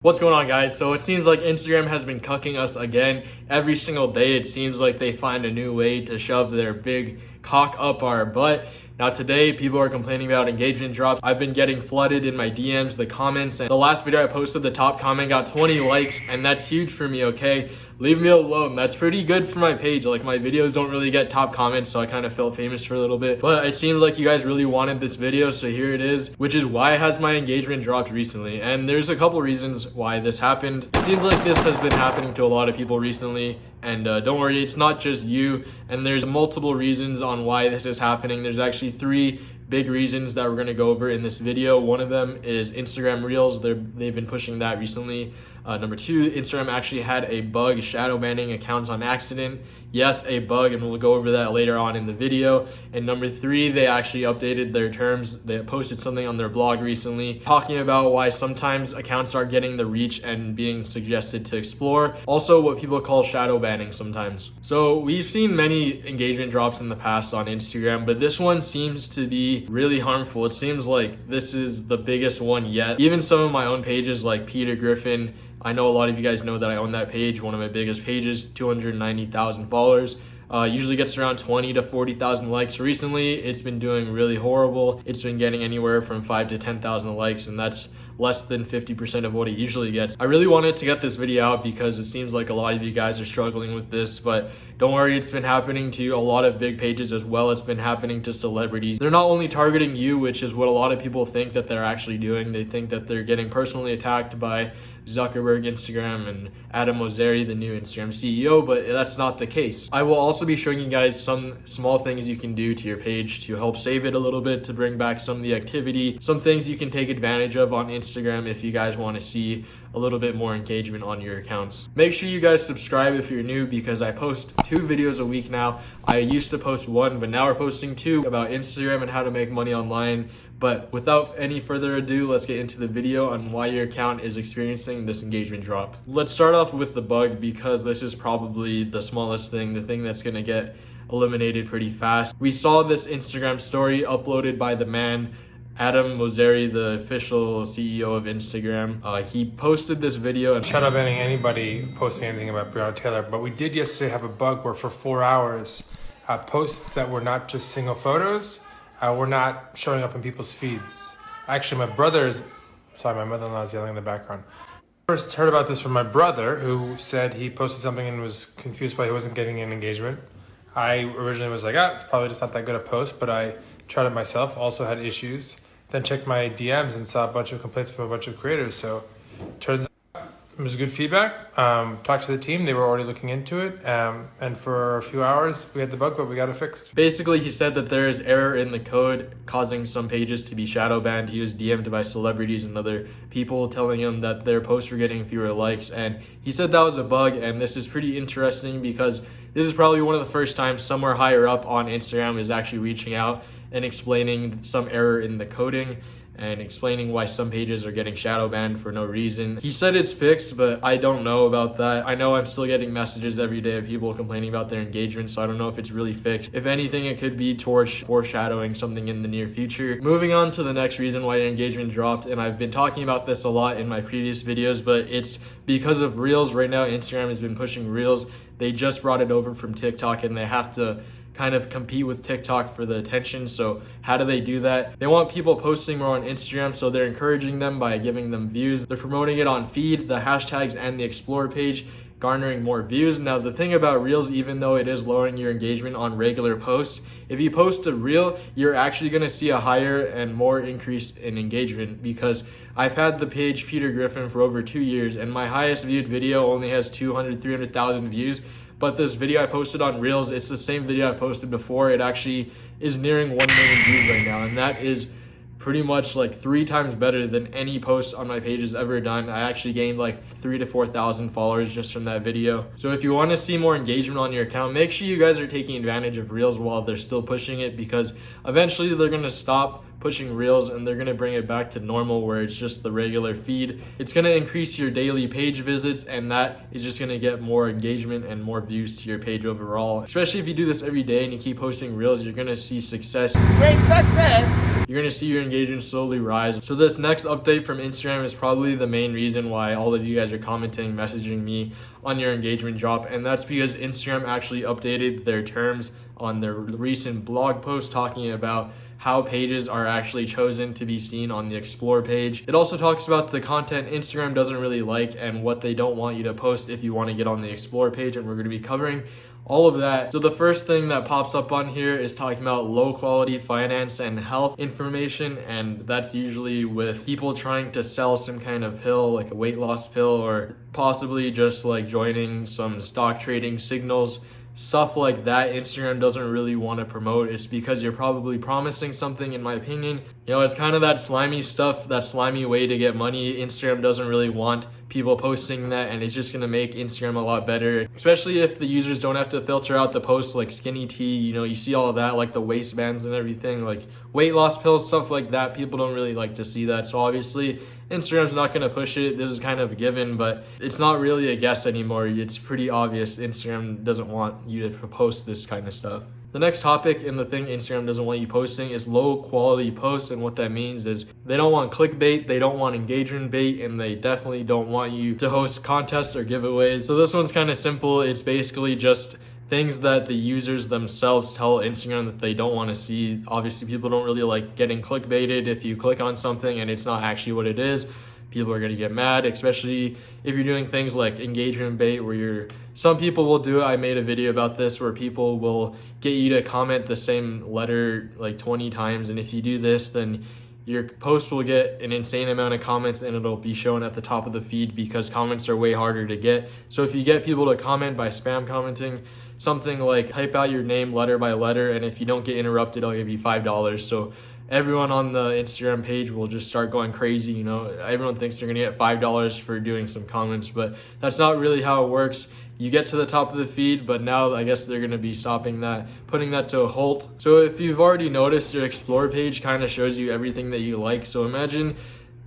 What's going on, guys? So it seems like Instagram has been cucking us again. Every single day it seems like they find a new way to shove their big cock up our butt. Now today people are complaining about engagement drops. I've been getting flooded in my DMs, the comments, and the last video I posted, the top comment got 20 likes, and that's huge for me, okay? Leave me alone. That's pretty good for my page. Like, my videos don't really get top comments, so I kind of felt famous for a little bit. But it seems like you guys really wanted this video, so here it is, which is why has my engagement dropped recently. And there's a couple reasons why this happened. It seems like this has been happening to a lot of people recently, and don't worry, it's not just you. And there's multiple reasons on why this is happening. There's actually 3 big reasons that we're going to go over in this video. One of them is Instagram Reels. They've been pushing that recently. Number 2, Instagram actually had a bug shadow banning accounts on accident. Yes, a bug, and we'll go over that later on in the video. And number 3, they actually updated their terms. They posted something on their blog recently talking about why sometimes accounts are getting the reach and being suggested to explore. Also, what people call shadow banning sometimes. So we've seen many engagement drops in the past on Instagram, but this one seems to be really harmful. It seems like this is the biggest one yet. Even some of my own pages like Peter Griffin, I know a lot of you guys know that I own that page, one of my biggest pages, 290,000 followers. Usually gets around 20 to 40,000 likes. Recently, it's been doing really horrible. It's been getting anywhere from 5 to 10,000 likes, and that's less than 50% of what it usually gets. I really wanted to get this video out because it seems like a lot of you guys are struggling with this, but don't worry, it's been happening to a lot of big pages as well. It's been happening to celebrities. They're not only targeting you, which is what a lot of people think that they're actually doing. They think that they're getting personally attacked by Zuckerberg, Instagram, and Adam Mosseri, the new Instagram CEO, but that's not the case. I will also be showing you guys some small things you can do to your page to help save it a little bit, to bring back some of the activity, some things you can take advantage of on Instagram if you guys want to see a little bit more engagement on your accounts. Make sure you guys subscribe if you're new, because I post 2 videos a week now. I used to post 1, but now we're posting 2 about Instagram and how to make money online. But without any further ado, let's get into the video on why your account is experiencing this engagement drop. Let's start off with the bug, because this is probably the smallest thing, the thing that's gonna get eliminated pretty fast. We saw this Instagram story uploaded by the man Adam Mosseri, the official CEO of Instagram. He posted this video and Shadow banning anybody posting anything about Breonna Taylor, but we did yesterday have a bug where for 4 hours, posts that were not just single photos were not showing up in people's feeds. Actually, my mother-in-law is yelling in the background. First heard about this from my brother, who said he posted something and was confused why he wasn't getting an engagement. I originally was like, it's probably just not that good a post, but I tried it myself, also had issues. Then checked my DMs and saw a bunch of complaints from a bunch of creators. So turns out it was good feedback. Talked to the team, they were already looking into it. And for a few hours we had the bug, but we got it fixed. Basically, he said that there is error in the code causing some pages to be shadow banned. He was DM'd by celebrities and other people telling him that their posts were getting fewer likes. And he said that was a bug, and this is pretty interesting because this is probably one of the first times somewhere higher up on Instagram is actually reaching out and explaining some error in the coding and explaining why some pages are getting shadow banned for no reason. He said it's fixed, but I don't know about that. I know I'm still getting messages every day of people complaining about their engagement, so I don't know if it's really fixed. If anything, it could be towards foreshadowing something in the near future. Moving on to the next reason why your engagement dropped, and I've been talking about this a lot in my previous videos, but it's because of Reels. Right now, Instagram has been pushing Reels. They just brought it over from TikTok, and they have to kind of compete with TikTok for the attention. So how do they do that? They want people posting more on Instagram, so they're encouraging them by giving them views. They're promoting it on feed, the hashtags, and the explore page, garnering more views. Now, the thing about Reels, even though it is lowering your engagement on regular posts, if you post a Reel, you're actually gonna see a higher and more increase in engagement, because I've had the page Peter Griffin for over 2 years, and my highest viewed video only has 200, 300,000 views. But this video I posted on Reels, it's the same video I posted before. It actually is nearing 1 million views right now. And that is pretty much like 3 times better than any post on my page has ever done. I actually gained like 3,000 to 4,000 followers just from that video. So if you want to see more engagement on your account, make sure you guys are taking advantage of Reels while they're still pushing it, because eventually they're going to stop pushing reels, and they're going to bring it back to normal where it's just the regular feed. It's going to increase your daily page visits, and that is just going to get more engagement and more views to your page overall. Especially if you do this every day and you keep posting reels, you're going to see success. Great success! You're going to see your engagement slowly rise. So this next update from Instagram is probably the main reason why all of you guys are commenting, messaging me on your engagement drop. And that's because Instagram actually updated their terms on their recent blog post talking about how pages are actually chosen to be seen on the Explore page. It also talks about the content Instagram doesn't really like and what they don't want you to post if you want to get on the Explore page. And we're going to be covering all of that. So the first thing that pops up on here is talking about low quality finance and health information, and that's usually with people trying to sell some kind of pill, like a weight loss pill, or possibly just like joining some stock trading signals. Stuff like that Instagram doesn't really want to promote. It's because you're probably promising something, in my opinion. You know, it's kind of that slimy stuff, that slimy way to get money. Instagram doesn't really want people posting that, and it's just going to make Instagram a lot better, especially if the users don't have to filter out the posts like skinny tea. You know, you see all of that, like the waistbands and everything, like weight loss pills, stuff like that. People don't really like to see that. So obviously Instagram's not going to push it. This is kind of a given, but it's not really a guess anymore. It's pretty obvious Instagram doesn't want you to post this kind of stuff. The next topic and the thing Instagram doesn't want you posting is low quality posts. And what that means is they don't want clickbait, they don't want engagement bait, and they definitely don't want you to host contests or giveaways. So this one's kind of simple. It's basically just things that the users themselves tell Instagram that they don't want to see. Obviously, people don't really like getting clickbaited. If you click on something and it's not actually what it is, people are going to get mad, especially if you're doing things like engagement bait where some people will do it. I made a video about this where people will get you to comment the same letter like 20 times. And if you do this, then your post will get an insane amount of comments and it'll be shown at the top of the feed because comments are way harder to get. So if you get people to comment by spam commenting, something like type out your name letter by letter, and if you don't get interrupted, I'll give you $5. So everyone on the Instagram page will just start going crazy. You know, everyone thinks they're gonna get $5 for doing some comments, but that's not really how it works. You get to the top of the feed, but now I guess they're gonna be stopping that, putting that to a halt. So if you've already noticed, your Explore page kind of shows you everything that you like. So imagine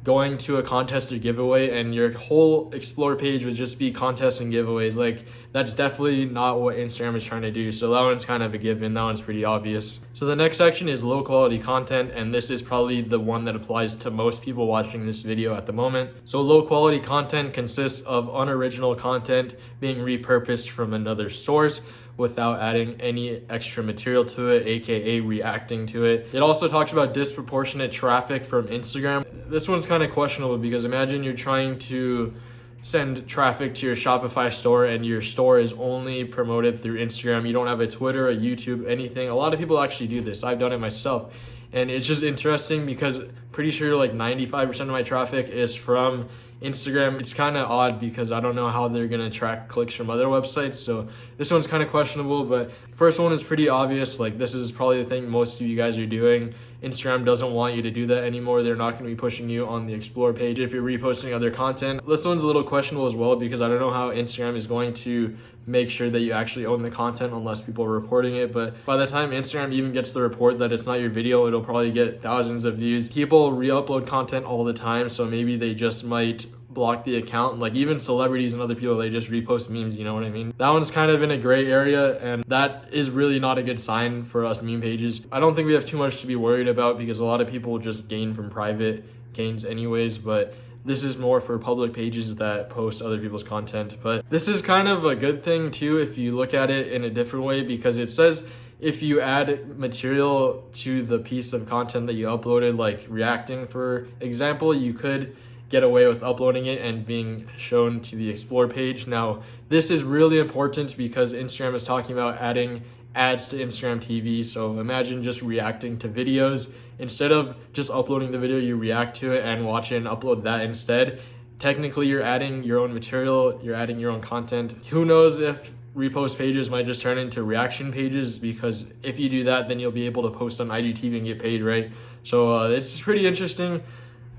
going to a contest or giveaway and your whole Explore page would just be contests and giveaways. Like, that's definitely not what Instagram is trying to do. So that one's kind of a given. That one's pretty obvious. So the next section is low quality content, and this is probably the one that applies to most people watching this video at the moment. So low quality content consists of unoriginal content being repurposed from another source without adding any extra material to it, aka reacting to it. It also talks about disproportionate traffic from Instagram. This one's kind of questionable because imagine you're trying to send traffic to your Shopify store and your store is only promoted through Instagram. You don't have a Twitter, a YouTube, anything. A lot of people actually do this. I've done it myself. And it's just interesting because pretty sure like 95% of my traffic is from Instagram. It's kind of odd because I don't know how they're going to track clicks from other websites. So this one's kind of questionable, but first one is pretty obvious. Like, this is probably the thing most of you guys are doing. Instagram doesn't want you to do that anymore. They're not going to be pushing you on the Explore page if you're reposting other content. This one's a little questionable as well because I don't know how Instagram is going to make sure that you actually own the content unless people are reporting it. But by the time Instagram even gets the report that it's not your video, it'll probably get thousands of views. People re-upload content all the time, so maybe they just might block the account. Like, even celebrities and other people, they just repost memes, you know what I mean? That one's kind of in a gray area, and that is really not a good sign for us meme pages. I don't think we have too much to be worried about because a lot of people just gain from private gains anyways, but this is more for public pages that post other people's content. But this is kind of a good thing too if you look at it in a different way, because it says if you add material to the piece of content that you uploaded, like reacting for example, you could get away with uploading it and being shown to the Explore page. Now, this is really important because Instagram is talking about adding ads to Instagram TV. So imagine just reacting to videos. Instead of just uploading the video, you react to it and watch it and upload that instead. Technically, you're adding your own material, you're adding your own content. Who knows if repost pages might just turn into reaction pages, because if you do that, then you'll be able to post on IGTV and get paid, right? So it's pretty interesting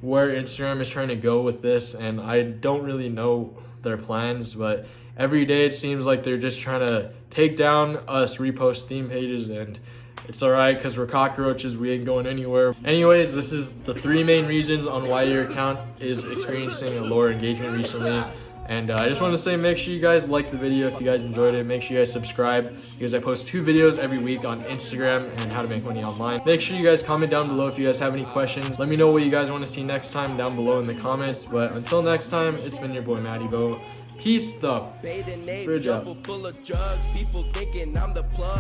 where Instagram is trying to go with this, and I don't really know their plans, but every day it seems like they're just trying to take down us repost theme pages, and It's alright, because we're cockroaches, we ain't going anywhere. Anyways, this is the 3 main reasons on why your account is experiencing a lower engagement recently. And I just want to say, make sure you guys like the video if you guys enjoyed it. Make sure you guys subscribe, because I post 2 videos every week on Instagram and how to make money online. Make sure you guys comment down below if you guys have any questions. Let me know what you guys want to see next time down below in the comments. But until next time, it's been your boy Matty Bo. Peace the fridge out.